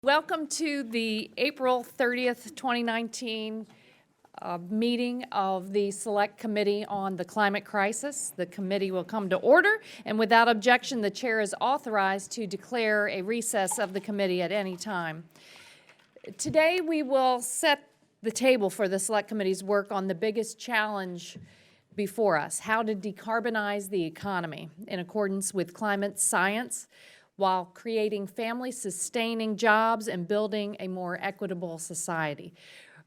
Welcome to the April 30th, 2019 meeting of the Select Committee on the Climate Crisis. The committee will come to order, and without objection, the chair is authorized to declare a recess of the committee at any time. Today, we will set the table for the Select Committee's work on the biggest challenge before us, how to decarbonize the economy in accordance with climate science, while creating family-sustaining jobs and building a more equitable society.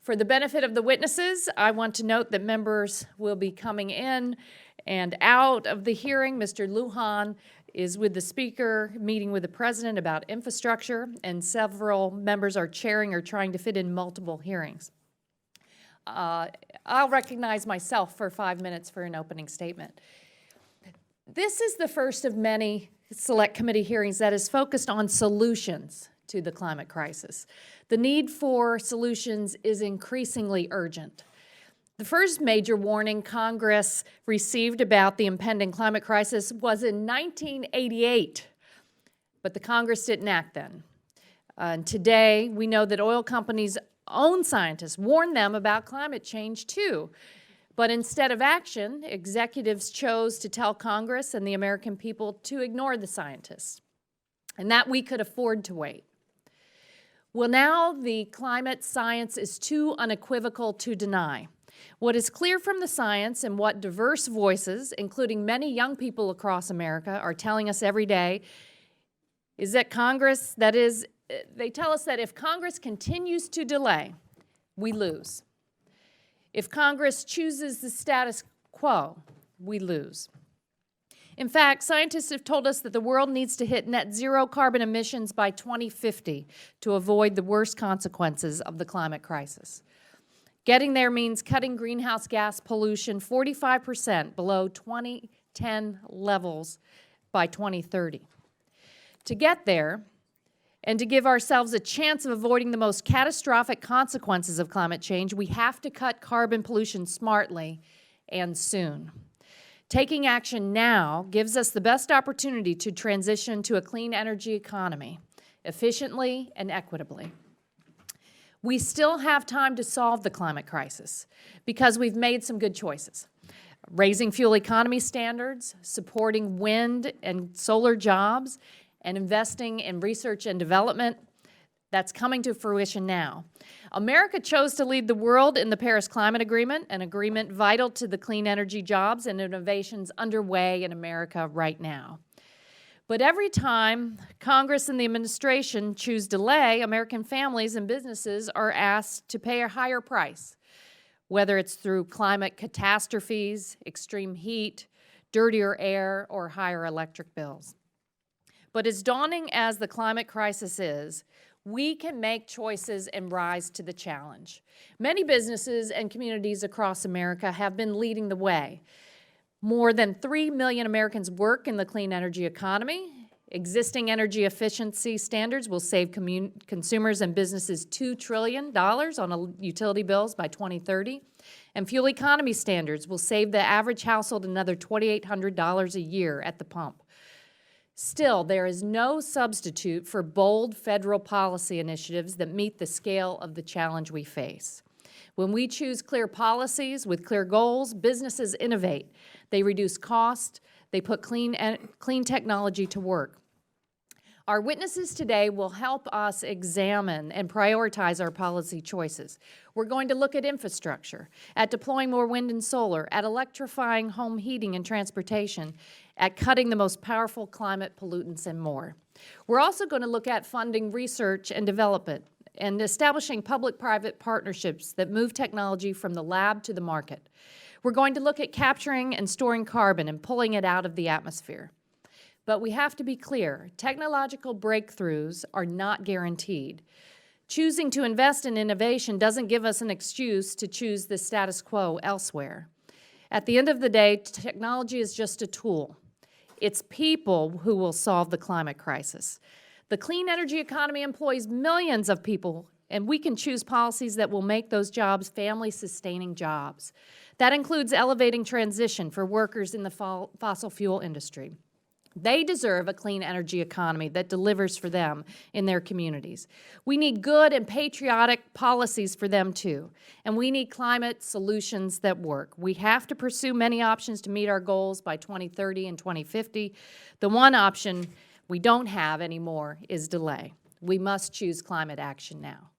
For the benefit of the witnesses, I want to note that members will be coming in and out of the hearing. Mr. Lujan is with the speaker, meeting with the president about infrastructure, and several members are chairing or trying to fit in multiple hearings. I'll recognize myself for 5 minutes for an opening statement. This is the first of many Select Committee hearings that is focused on solutions to the climate crisis. The need for solutions is increasingly urgent. The first major warning Congress received about the impending climate crisis was in 1988, but the Congress didn't act then. And today, we know that oil companies' own scientists warned them about climate change too. But instead of action, executives chose to tell Congress and the American people to ignore the scientists, and that we could afford to wait. Well, now the climate science is too unequivocal to deny. What is clear from the science and what diverse voices, including many young people across America, are telling us every day is that they tell us that if Congress continues to delay, we lose. If Congress chooses the status quo, we lose. In fact, scientists have told us that the world needs to hit net zero carbon emissions by 2050 to avoid the worst consequences of the climate crisis. Getting there means cutting greenhouse gas pollution 45% below 2010 levels by 2030. To get there, and to give ourselves a chance of avoiding the most catastrophic consequences of climate change, we have to cut carbon pollution smartly and soon. Taking action now gives us the best opportunity to transition to a clean energy economy, efficiently and equitably. We still have time to solve the climate crisis because we've made some good choices. Raising fuel economy standards, supporting wind and solar jobs, and investing in research and development, that's coming to fruition now. America chose to lead the world in the Paris Climate Agreement, an agreement vital to the clean energy jobs and innovations underway in America right now. But every time Congress and the administration choose delay, American families and businesses are asked to pay a higher price, whether it's through climate catastrophes, extreme heat, dirtier air, or higher electric bills. But as daunting as the climate crisis is, we can make choices and rise to the challenge. Many businesses and communities across America have been leading the way. More than 3 million Americans work in the clean energy economy. Existing energy efficiency standards will save consumers and businesses $2 trillion on utility bills by 2030. And fuel economy standards will save the average household another $2,800 a year at the pump. Still, there is no substitute for bold federal policy initiatives that meet the scale of the challenge we face. When we choose clear policies with clear goals, businesses innovate. They reduce cost. They put clean technology to work. Our witnesses today will help us examine and prioritize our policy choices. We're going to look at infrastructure, at deploying more wind and solar, at electrifying home heating and transportation, at cutting the most powerful climate pollutants, and more. We're also going to look at funding research and development and establishing public-private partnerships that move technology from the lab to the market. We're going to look at capturing and storing carbon and pulling it out of the atmosphere. But we have to be clear, technological breakthroughs are not guaranteed. Choosing to invest in innovation doesn't give us an excuse to choose the status quo elsewhere. At the end of the day, technology is just a tool. It's people who will solve the climate crisis. The clean energy economy employs millions of people, and we can choose policies that will make those jobs family-sustaining jobs. That includes elevating transition for workers in the fossil fuel industry. They deserve a clean energy economy that delivers for them in their communities. We need good and patriotic policies for them too, and we need climate solutions that work. We have to pursue many options to meet our goals by 2030 and 2050. The one option we don't have anymore is delay. We must choose climate action now.